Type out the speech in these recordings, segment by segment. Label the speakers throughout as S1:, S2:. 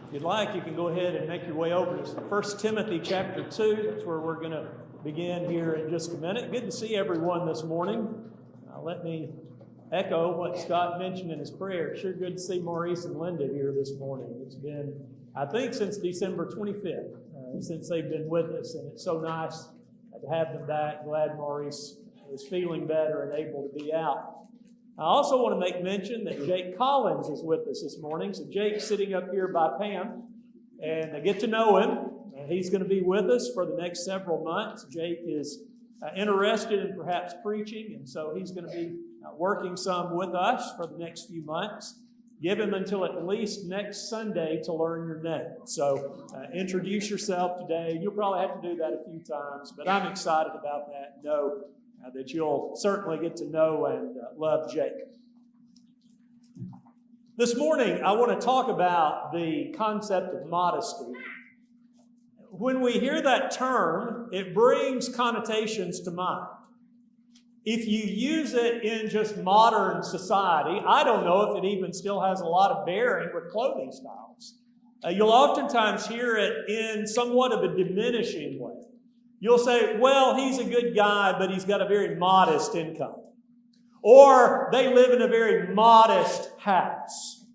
S1: If you'd like, you can go ahead and make your way over to 1 Timothy chapter 2. That's where we're going to begin here in just a minute. Good to see everyone this morning. Let me echo what Scott mentioned in his prayer. Sure good to see Maurice and Linda here this morning. It's been, I think, since December 25th, since they've been with us, and it's so nice to have them back. Glad Maurice is feeling better and able to be out. I also want to make mention that Jake Collins is with us this morning. So Jake's sitting up here by Pam, and I get to know him. He's going to be with us for the next several months. Jake is interested in perhaps preaching, and so he's going to be working some with us for the next few months. Give him until at least next Sunday to learn your name. So introduce yourself today. You'll probably have to do that a few times, but I'm excited about that. Know that you'll certainly get to know and love Jake. This morning, I want to talk about the concept of modesty. When we hear that term, it brings connotations to mind. If you use it in just modern society, I don't know if it even still has a lot of bearing with clothing styles. You'll oftentimes hear it in somewhat of a diminishing way. You'll say, well, he's a good guy, but he's got a very modest income. Or they live in a very modest house.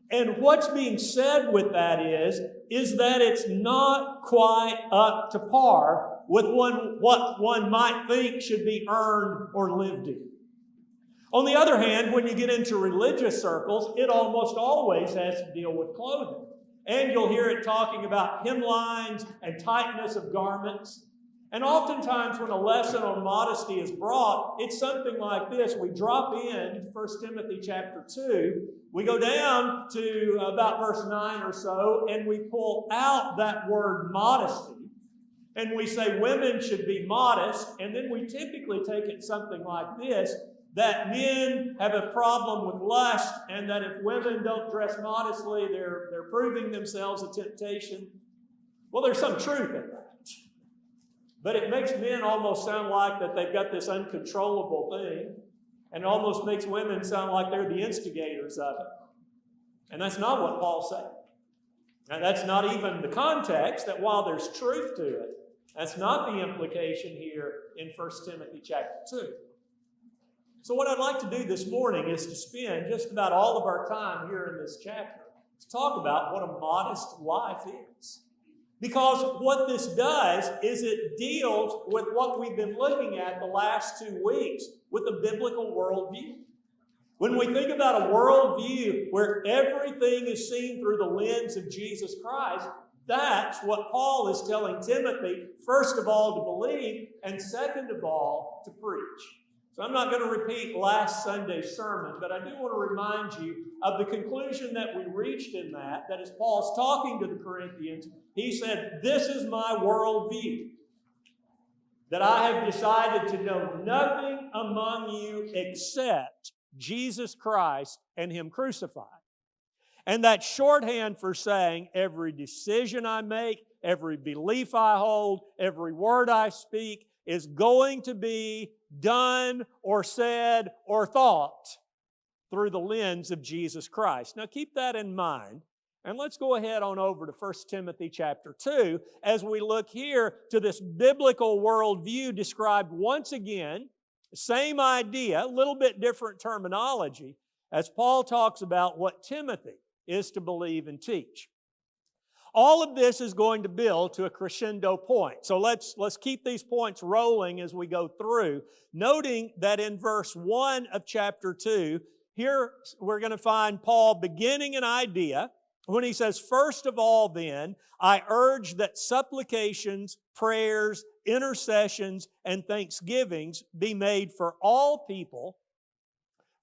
S1: And what's being said with that is that it's not quite up to par with what one might think should be earned or lived in. On the other hand, when you get into religious circles, it almost always has to deal with clothing. And you'll hear it talking about hemlines and tightness of garments. And oftentimes when a lesson on modesty is brought, it's something like this. We drop in 1 Timothy chapter 2. We go down to about verse 9 or so, and we pull out that word modesty. And we say women should be modest. And then we typically take it something like this, that men have a problem with lust, and that if women don't dress modestly, they're proving themselves a temptation. Well, there's some truth in that. But it makes men almost sound like that they've got this uncontrollable thing, and almost makes women sound like they're the instigators of it. And that's not what Paul's saying. And that's not even the context, that while there's truth to it, that's not the implication here in 1 Timothy chapter 2. So what I'd like to do this morning is to spend just about all of our time here in this chapter to talk about what a modest life is. Because what this does is it deals with what we've been looking at the last 2 weeks with a biblical worldview. When we think about a worldview where everything is seen through the lens of Jesus Christ, that's what Paul is telling Timothy, first of all, to believe, and second of all, to preach. So I'm not going to repeat last Sunday's sermon, but I do want to remind you of the conclusion that we reached in that as Paul's talking to the Corinthians, he said, this is my worldview, that I have decided to know nothing among you except Jesus Christ and Him crucified. And that's shorthand for saying every decision I make, every belief I hold, every word I speak is going to be done or said or thought through the lens of Jesus Christ. Now keep that in mind, and let's go ahead on over to 1 Timothy chapter 2 as we look here to this biblical worldview described once again, same idea, a little bit different terminology, as Paul talks about what Timothy is to believe and teach. All of this is going to build to a crescendo point. So let's keep these points rolling as we go through, noting that in verse 1 of chapter 2, here we're going to find Paul beginning an idea when he says, first of all then, I urge that supplications, prayers, intercessions, and thanksgivings be made for all people,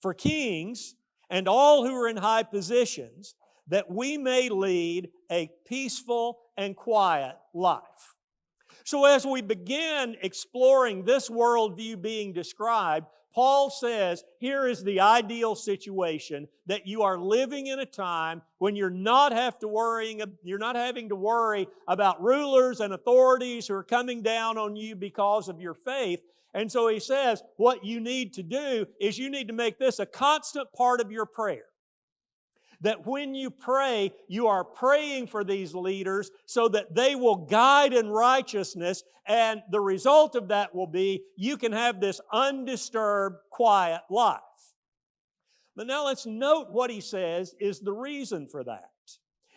S1: for kings, and all who are in high positions, that we may lead a peaceful and quiet life. So as we begin exploring this worldview being described, Paul says, here is the ideal situation, that you are living in a time when you're not having to worry about rulers and authorities who are coming down on you because of your faith. And so he says, what you need to do is you need to make this a constant part of your prayer. that when you pray, you are praying for these leaders so that they will guide in righteousness, and the result of that will be you can have this undisturbed, quiet life. But now let's note what he says is the reason for that.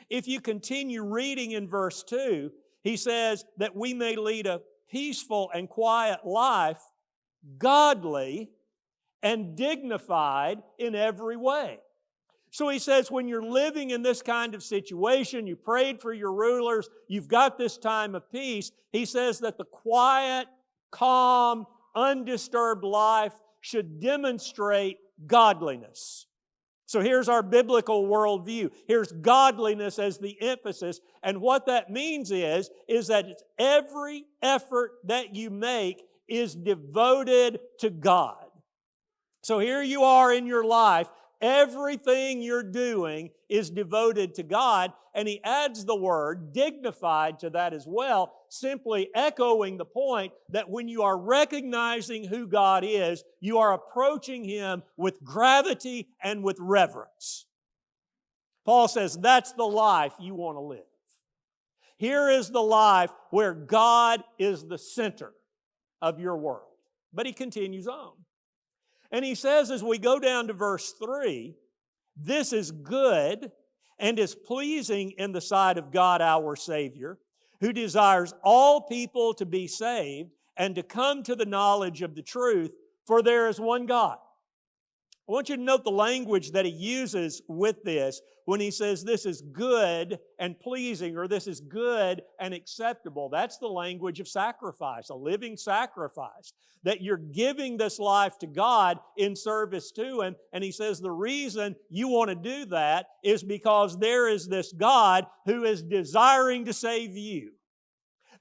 S1: If you continue reading in verse 2, he says that we may lead a peaceful and quiet life, godly and dignified in every way. So he says when you're living in this kind of situation, you prayed for your rulers, you've got this time of peace, he says that the quiet, calm, undisturbed life should demonstrate godliness. So here's our biblical worldview. Here's godliness as the emphasis. And what that means is that it's every effort that you make is devoted to God. So here you are in your life. Everything you're doing is devoted to God. And he adds the word dignified to that as well, simply echoing the point that when you are recognizing who God is, you are approaching Him with gravity and with reverence. Paul says that's the life you want to live. Here is the life where God is the center of your world. But he continues on. And he says as we go down to verse 3, this is good and is pleasing in the sight of God our Savior, who desires all people to be saved and to come to the knowledge of the truth, for there is one God. I want you to note the language that he uses with this when he says this is good and pleasing, or this is good and acceptable. That's the language of sacrifice, a living sacrifice, that you're giving this life to God in service to Him. And he says the reason you want to do that is because there is this God who is desiring to save you.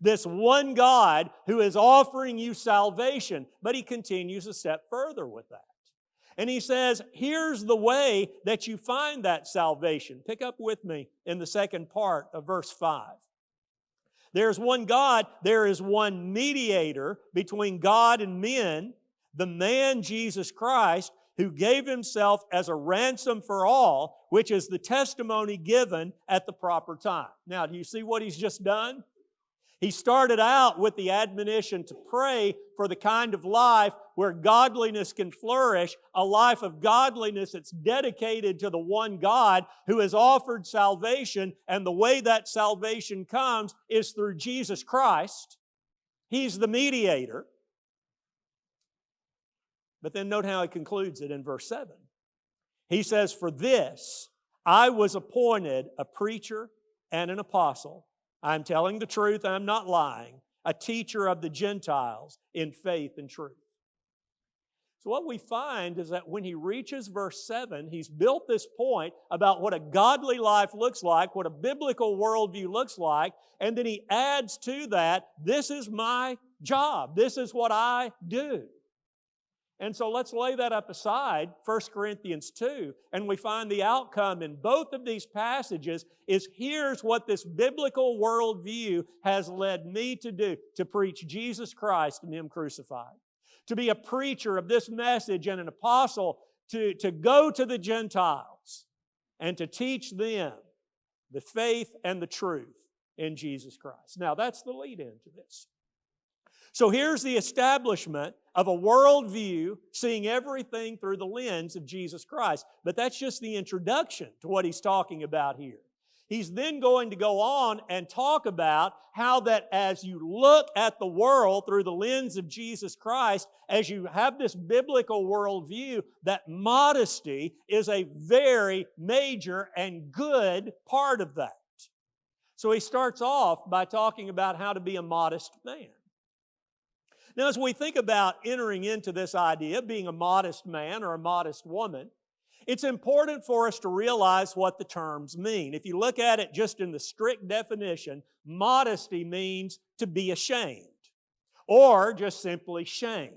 S1: This one God who is offering you salvation. But he continues a step further with that. And he says, here's the way that you find that salvation. Pick up with me in the second part of verse 5. There's one God, there is one mediator between God and men, the man Jesus Christ, who gave Himself as a ransom for all, which is the testimony given at the proper time. Now, do you see what he's just done? He started out with the admonition to pray for the kind of life where godliness can flourish, a life of godliness that's dedicated to the one God who has offered salvation, and the way that salvation comes is through Jesus Christ. He's the mediator. But then note how he concludes it in verse 7. He says, "For this I was appointed a preacher and an apostle. I'm telling the truth, I'm not lying, a teacher of the Gentiles in faith and truth." So what we find is that when he reaches verse 7, he's built this point about what a godly life looks like, what a biblical worldview looks like, and then he adds to that, this is my job, this is what I do. And so let's lay that up aside, 1 Corinthians 2, and we find the outcome in both of these passages is here's what this biblical worldview has led me to do, to preach Jesus Christ and Him crucified. To be a preacher of this message and an apostle, to go to the Gentiles and to teach them the faith and the truth in Jesus Christ. Now that's the lead-in to this. So here's the establishment of a worldview seeing everything through the lens of Jesus Christ. But that's just the introduction to what he's talking about here. He's then going to go on and talk about how that as you look at the world through the lens of Jesus Christ, as you have this biblical worldview, that modesty is a very major and good part of that. So he starts off by talking about how to be a modest man. Now, as we think about entering into this idea, being a modest man or a modest woman, it's important for us to realize what the terms mean. If you look at it just in the strict definition, modesty means to be ashamed, or just simply shame.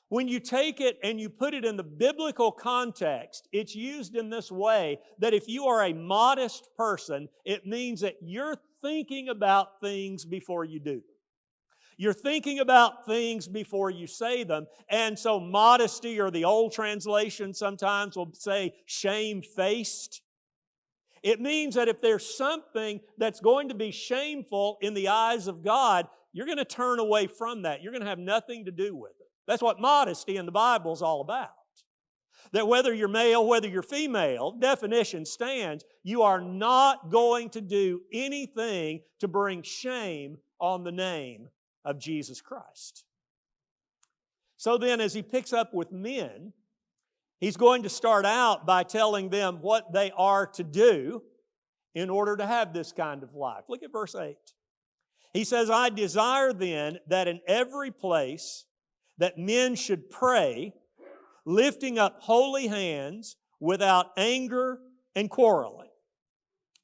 S1: When you take it and you put it in the biblical context, it's used in this way that if you are a modest person, it means that you're thinking about things before you do them. You're thinking about things before you say them. And so modesty, or the old translation sometimes will say shamefaced, It means that if there's something that's going to be shameful in the eyes of God, you're going to turn away from that. You're going to have nothing to do with it. That's what modesty in the Bible is all about. That whether you're male, whether you're female, definition stands, you are not going to do anything to bring shame on the name of Jesus Christ. So then, as he picks up with men, he's going to start out by telling them what they are to do in order to have this kind of life. Look at verse 8. He says, I desire then that in every place that men should pray, lifting up holy hands without anger and quarreling.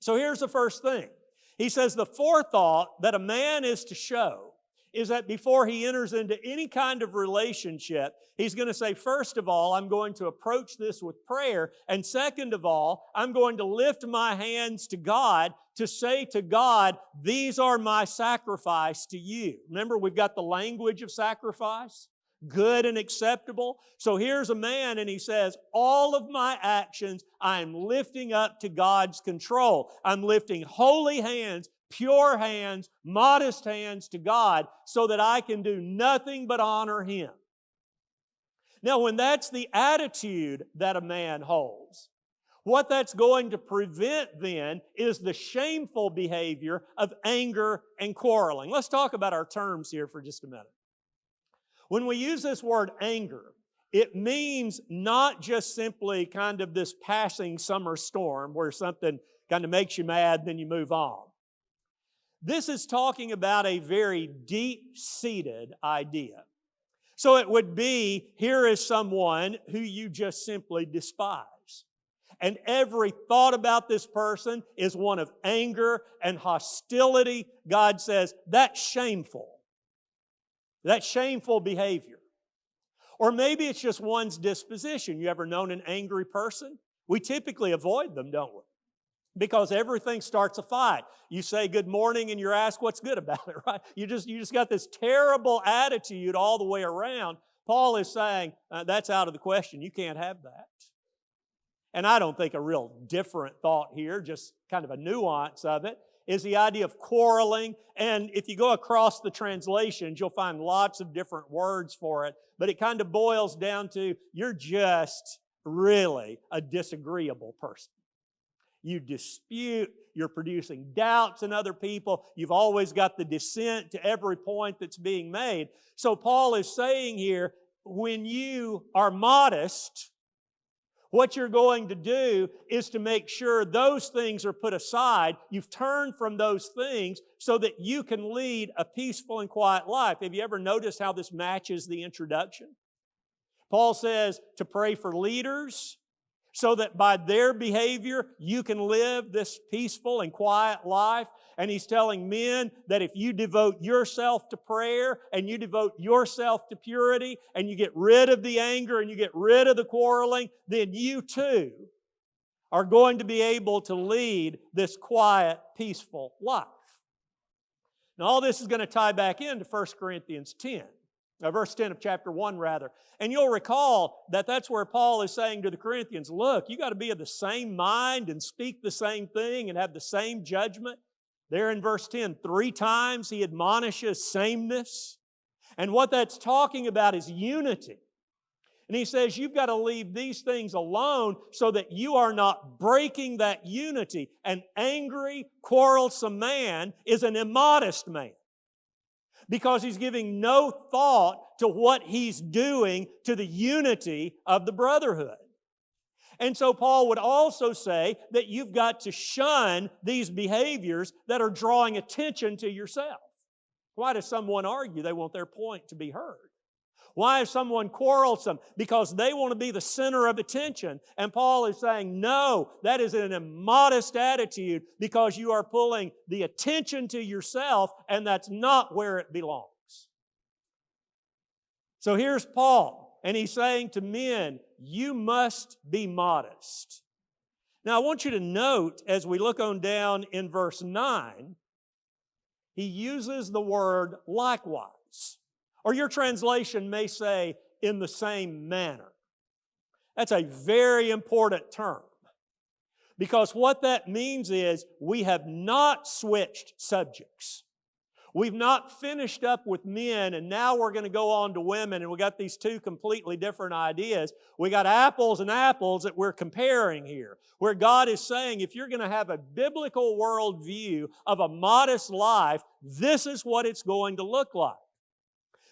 S1: So here's the first thing. He says the forethought that a man is to show is that before he enters into any kind of relationship, he's going to say, first of all, I'm going to approach this with prayer, and second of all, I'm going to lift my hands to God to say to God, these are my sacrifice to you. Remember, we've got the language of sacrifice, good and acceptable. So here's a man and he says, all of my actions I'm lifting up to God's control. I'm lifting holy hands, pure hands, modest hands to God so that I can do nothing but honor Him. Now, when that's the attitude that a man holds, what that's going to prevent then is the shameful behavior of anger and quarreling. Let's talk about our terms here for just a minute. When we use this word anger, it means not just simply kind of this passing summer storm where something kind of makes you mad, then you move on. This is talking about a very deep-seated idea. So it would be, here is someone who you just simply despise. And every thought about this person is one of anger and hostility. God says, that's shameful. That's shameful behavior. Or maybe it's just one's disposition. You ever known an angry person? We typically avoid them, don't we? Because everything starts a fight. You say good morning and you're asked what's good about it, right? You just got this terrible attitude all the way around. Paul is saying, that's out of the question. You can't have that. And I don't think a real different thought here, just kind of a nuance of it, is the idea of quarreling. And if you go across the translations, you'll find lots of different words for it. But it kind of boils down to, you're just really a disagreeable person. You dispute, you're producing doubts in other people, you've always got the dissent to every point that's being made. So Paul is saying here, when you are modest, what you're going to do is to make sure those things are put aside. You've turned from those things so that you can lead a peaceful and quiet life. Have you ever noticed how this matches the introduction? Paul says to pray for leaders so that by their behavior you can live this peaceful and quiet life. And he's telling men that if you devote yourself to prayer and you devote yourself to purity and you get rid of the anger and you get rid of the quarreling, then you too are going to be able to lead this quiet, peaceful life. Now all this is going to tie back into 1 Corinthians 10. Verse 10 of chapter 1, rather. And you'll recall that that's where Paul is saying to the Corinthians, look, you got to be of the same mind and speak the same thing and have the same judgment. There in verse 10, 3 times he admonishes sameness. And what that's talking about is unity. And he says you've got to leave these things alone so that you are not breaking that unity. An angry, quarrelsome man is an immodest man, because he's giving no thought to what he's doing to the unity of the brotherhood. And so Paul would also say that you've got to shun these behaviors that are drawing attention to yourself. Why does someone argue? They want their point to be heard. Why is someone quarrelsome? Because they want to be the center of attention. And Paul is saying, no, that is an immodest attitude because you are pulling the attention to yourself, and that's not where it belongs. So here's Paul, and he's saying to men, you must be modest. Now I want you to note, as we look on down in verse 9, he uses the word likewise. Or your translation may say, in the same manner. That's a very important term. Because what that means is we have not switched subjects. We've not finished up with men and now we're going to go on to women, and we got these two completely different ideas. We got apples and apples that we're comparing here, where God is saying if you're going to have a biblical worldview of a modest life, this is what it's going to look like.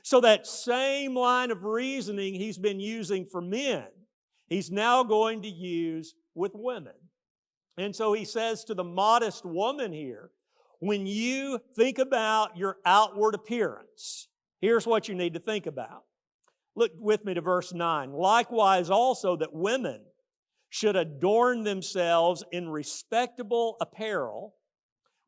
S1: So that same line of reasoning He's been using for men, He's now going to use with women. And so He says to the modest woman here, when you think about your outward appearance, here's what you need to think about. Look with me to verse 9. Likewise also that women should adorn themselves in respectable apparel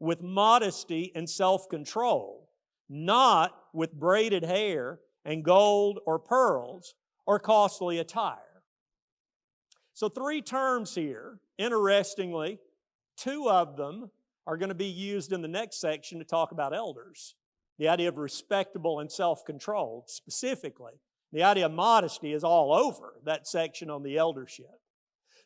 S1: with modesty and self-control, not with braided hair and gold or pearls or costly attire. So 3 terms here. Interestingly, 2 of them are going to be used in the next section to talk about elders. The idea of respectable and self-controlled specifically. The idea of modesty is all over that section on the eldership.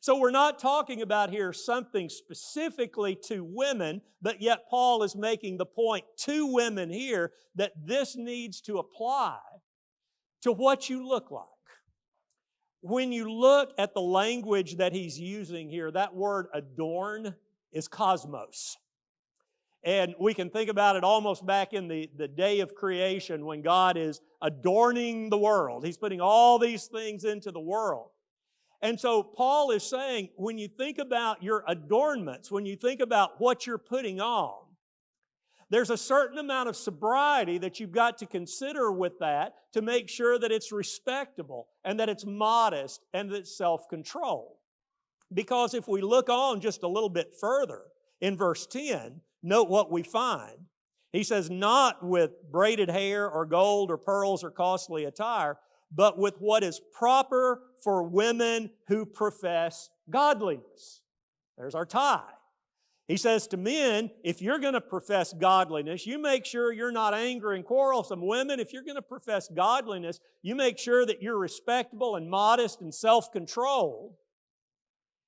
S1: So we're not talking about here something specifically to women, but yet Paul is making the point to women here that this needs to apply to what you look like. When you look at the language that he's using here, that word adorn is cosmos. And we can think about it almost back in the day of creation when God is adorning the world. He's putting all these things into the world. And so Paul is saying, when you think about your adornments, when you think about what you're putting on, there's a certain amount of sobriety that you've got to consider with that to make sure that it's respectable and that it's modest and that it's self-controlled. Because if we look on just a little bit further in verse 10, note what we find. He says, not with braided hair or gold or pearls or costly attire, but with what is proper for women who profess godliness. There's our tie. He says to men, if you're going to profess godliness, you make sure you're not angry and quarrelsome. Women, if you're going to profess godliness, you make sure that you're respectable and modest and self-controlled.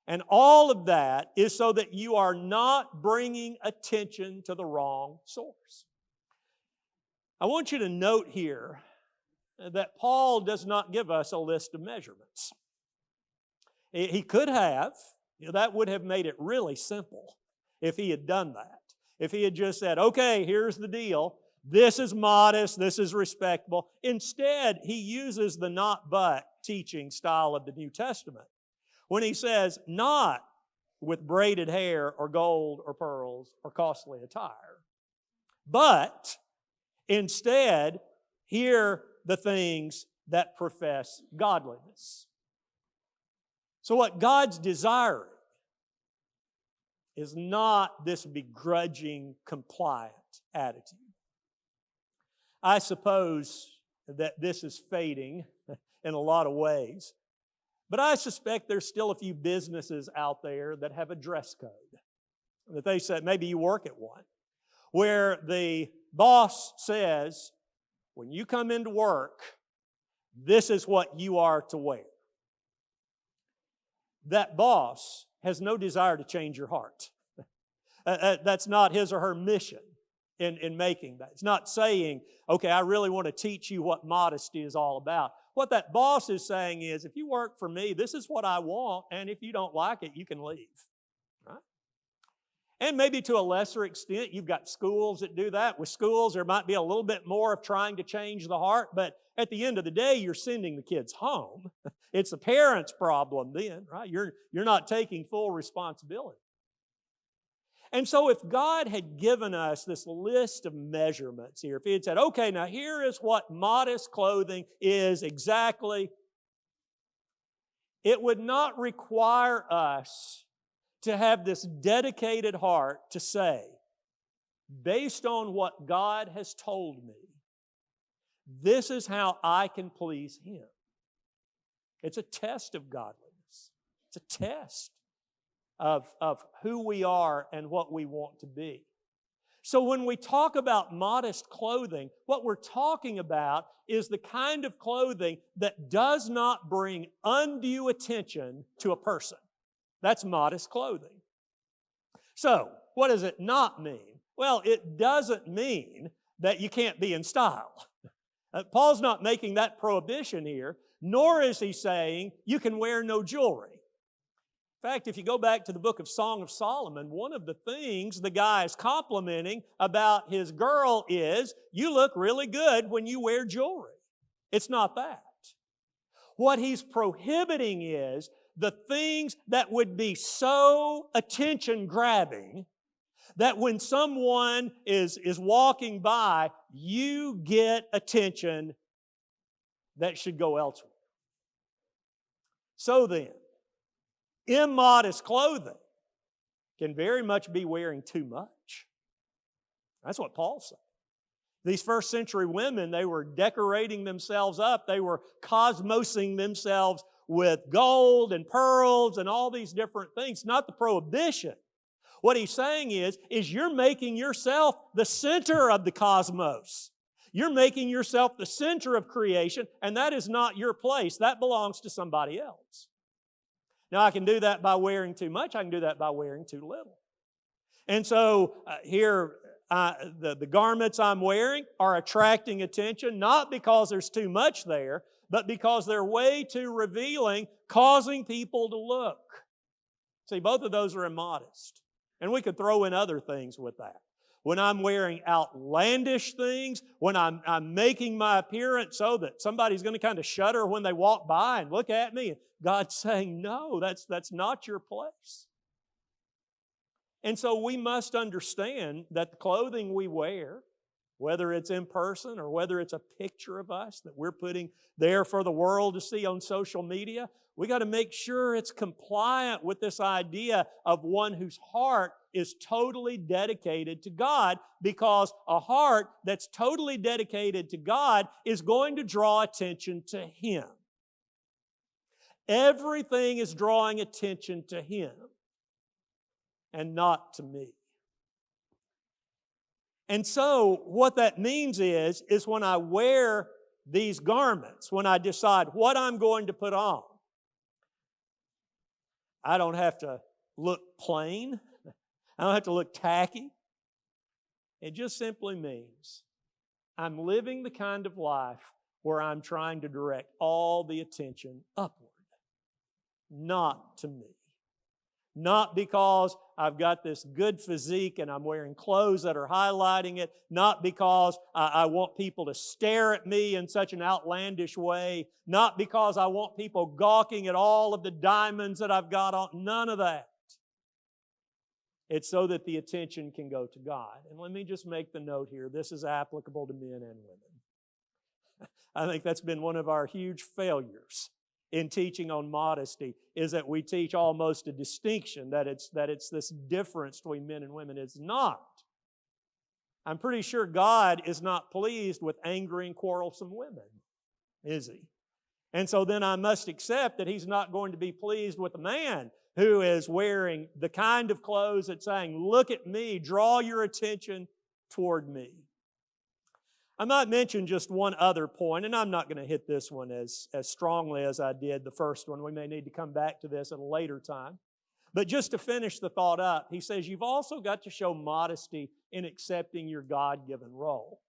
S1: And all of that is so that you are not bringing attention to the wrong source. I want you to note here that Paul does not give us a list of measurements. He could have. That would have made it really simple if he had done that. If he had just said, okay, here's the deal. This is modest. This is respectable. Instead, he uses the not but teaching style of the New Testament when he says, not with braided hair or gold or pearls or costly attire, but instead, here the things that profess godliness. So what God's desiring is not this begrudging, compliant attitude. I suppose that this is fading in a lot of ways, but I suspect there's still a few businesses out there that have a dress code. That they said, maybe you work at one, where the boss says, when you come into work, this is what you are to wear. That boss has no desire to change your heart. That's not his or her mission in making that. It's not saying, okay, I really want to teach you what modesty is all about. What that boss is saying is, if you work for me, this is what I want, and if you don't like it, you can leave. Right? And maybe to a lesser extent, you've got schools that do that. With schools, there might be a little bit more of trying to change the heart, but at the end of the day, you're sending the kids home. It's the parents' problem then, right? You're not taking full responsibility. And so if God had given us this list of measurements here, if He had said, okay, now here is what modest clothing is exactly, it would not require us to have this dedicated heart to say, based on what God has told me, this is how I can please Him. It's a test of godliness. It's a test of who we are and what we want to be. So when we talk about modest clothing, what we're talking about is the kind of clothing that does not bring undue attention to a person. That's modest clothing. So, what does it not mean? Well, it doesn't mean that you can't be in style. Paul's not making that prohibition here, nor is he saying you can wear no jewelry. In fact, if you go back to the book of Song of Solomon, one of the things the guy is complimenting about his girl is, you look really good when you wear jewelry. It's not that. What he's prohibiting is the things that would be so attention-grabbing that when someone is walking by, you get attention that should go elsewhere. So then, immodest clothing can very much be wearing too much. That's what Paul said. These first century women, they were decorating themselves up. They were cosmosing themselves with gold and pearls and all these different things. Not the prohibition. What he's saying is you're making yourself the center of the cosmos. You're making yourself the center of creation, and that is not your place. That belongs to somebody else. Now, I can do that by wearing too much. I can do that by wearing too little. And so here, the garments I'm wearing are attracting attention, not because there's too much there, but because they're way too revealing, causing people to look. See, both of those are immodest. And we could throw in other things with that. When I'm wearing outlandish things, when I'm making my appearance so that somebody's going to kind of shudder when they walk by and look at me, and God's saying, no, that's not your place. And so we must understand that the clothing we wear, whether it's in person or whether it's a picture of us that we're putting there for the world to see on social media, we got to make sure it's compliant with this idea of one whose heart is totally dedicated to God, because a heart that's totally dedicated to God is going to draw attention to Him. Everything is drawing attention to Him and not to me. And so what that means is when I wear these garments, when I decide what I'm going to put on, I don't have to look plain. I don't have to look tacky. It just simply means I'm living the kind of life where I'm trying to direct all the attention upward, not to me. Not because I've got this good physique and I'm wearing clothes that are highlighting it. Not because I want people to stare at me in such an outlandish way. Not because I want people gawking at all of the diamonds that I've got on. None of that. It's so that the attention can go to God. And let me just make the note here. This is applicable to men and women. I think that's been one of our huge failures in teaching on modesty, is that we teach almost a distinction, that it's this difference between men and women. It's not. I'm pretty sure God is not pleased with angry and quarrelsome women, is He? And so then I must accept that He's not going to be pleased with a man who is wearing the kind of clothes that's saying, look at me, draw your attention toward me. I might mention just one other point, and I'm not going to hit this one as strongly as I did the first one. We may need to come back to this at a later time. But just to finish the thought up, he says you've also got to show modesty in accepting your God-given role.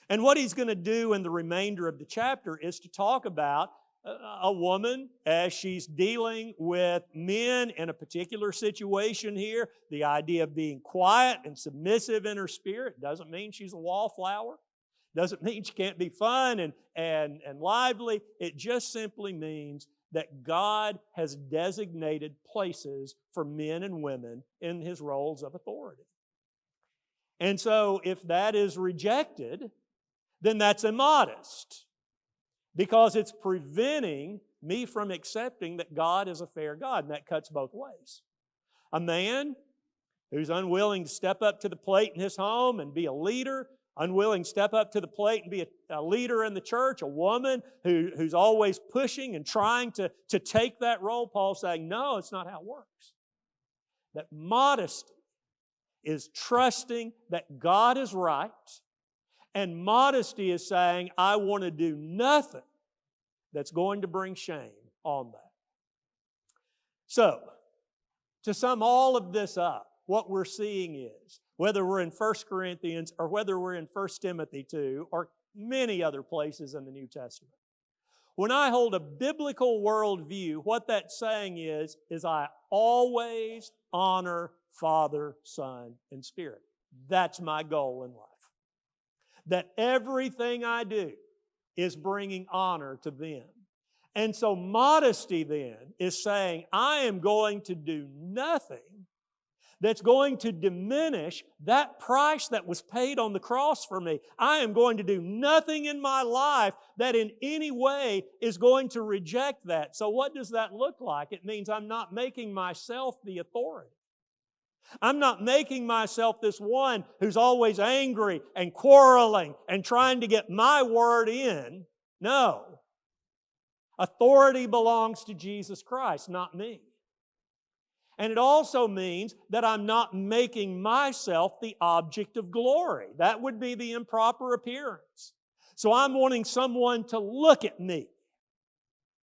S1: And what he's going to do in the remainder of the chapter is to talk about a woman as she's dealing with men in a particular situation here. The idea of being quiet and submissive in her spirit doesn't mean she's a wallflower. Doesn't mean she can't be fun and lively. It just simply means that God has designated places for men and women in His roles of authority. And so if that is rejected, then that's immodest, because it's preventing me from accepting that God is a fair God, and that cuts both ways. A man who's unwilling to step up to the plate in his home and be a leader, unwilling to step up to the plate and be a leader in the church, a woman who's always pushing and trying to take that role, Paul's saying, no, it's not how it works. That modesty is trusting that God is right, and modesty is saying, I want to do nothing that's going to bring shame on that. So, to sum all of this up, what we're seeing is, whether we're in 1 Corinthians or whether we're in 1 Timothy 2 or many other places in the New Testament, when I hold a biblical worldview, what that's saying is I always honor Father, Son, and Spirit. That's my goal in life. That everything I do is bringing honor to them. And so modesty then is saying, I am going to do nothing that's going to diminish that price that was paid on the cross for me. I am going to do nothing in my life that in any way is going to reject that. So what does that look like? It means I'm not making myself the authority. I'm not making myself this one who's always angry and quarreling and trying to get my word in. No. Authority belongs to Jesus Christ, not me. And it also means that I'm not making myself the object of glory. That would be the improper appearance. So I'm wanting someone to look at me.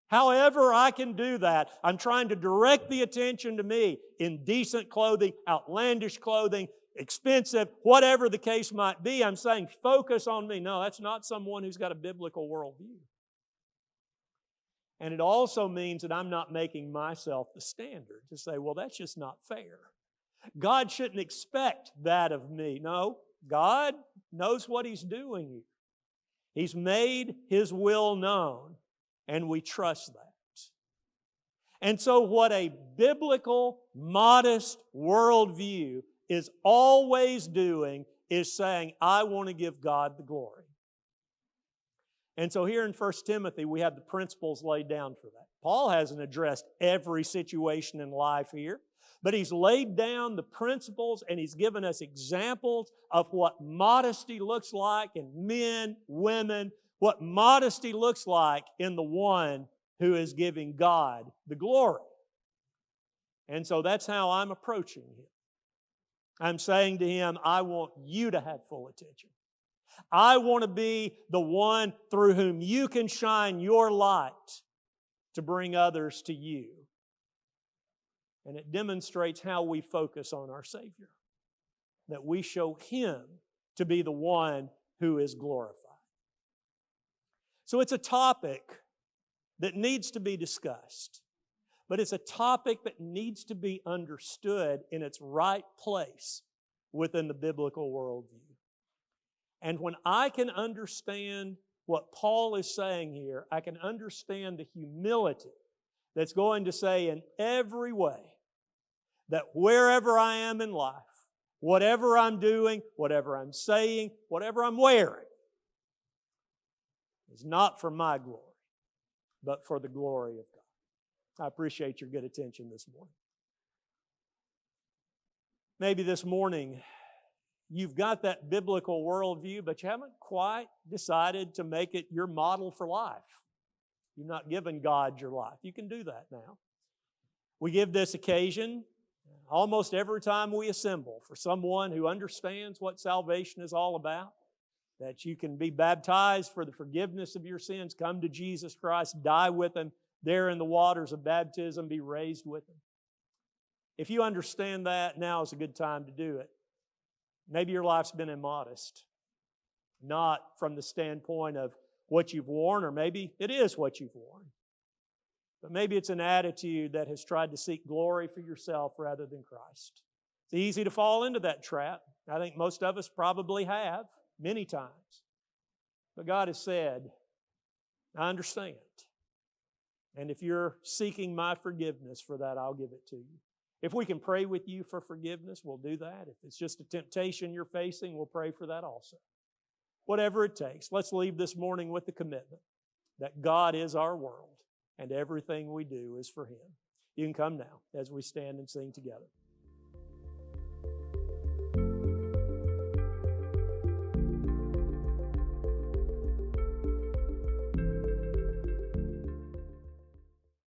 S1: However I can do that, I'm trying to direct the attention to me in decent clothing, outlandish clothing, expensive, whatever the case might be. I'm saying focus on me. No, that's not someone who's got a biblical worldview. And it also means that I'm not making myself the standard to say, well, that's just not fair. God shouldn't expect that of me. No, God knows what He's doing here. He's made His will known, and we trust that. And so what a biblical, modest worldview is always doing is saying, I want to give God the glory. And so here in 1 Timothy, we have the principles laid down for that. Paul hasn't addressed every situation in life here, but he's laid down the principles and he's given us examples of what modesty looks like in men, women, what modesty looks like in the one who is giving God the glory. And so that's how I'm approaching him. I'm saying to him, I want you to have full attention. I want to be the one through whom you can shine your light to bring others to you. And it demonstrates how we focus on our Savior. That we show Him to be the one who is glorified. So it's a topic that needs to be discussed. But it's a topic that needs to be understood in its right place within the biblical worldview. And when I can understand what Paul is saying here, I can understand the humility that's going to say in every way that wherever I am in life, whatever I'm doing, whatever I'm saying, whatever I'm wearing, is not for my glory, but for the glory of God. I appreciate your good attention this morning. Maybe this morning you've got that biblical worldview, but you haven't quite decided to make it your model for life. You've not given God your life. You can do that now. We give this occasion almost every time we assemble for someone who understands what salvation is all about, that you can be baptized for the forgiveness of your sins, come to Jesus Christ, die with Him there in the waters of baptism, be raised with Him. If you understand that, now is a good time to do it. Maybe your life's been immodest, not from the standpoint of what you've worn, or maybe it is what you've worn. But maybe it's an attitude that has tried to seek glory for yourself rather than Christ. It's easy to fall into that trap. I think most of us probably have, many times. But God has said, I understand. And if you're seeking my forgiveness for that, I'll give it to you. If we can pray with you for forgiveness, we'll do that. If it's just a temptation you're facing, we'll pray for that also. Whatever it takes, let's leave this morning with the commitment that God is our world and everything we do is for Him. You can come now as we stand and sing together.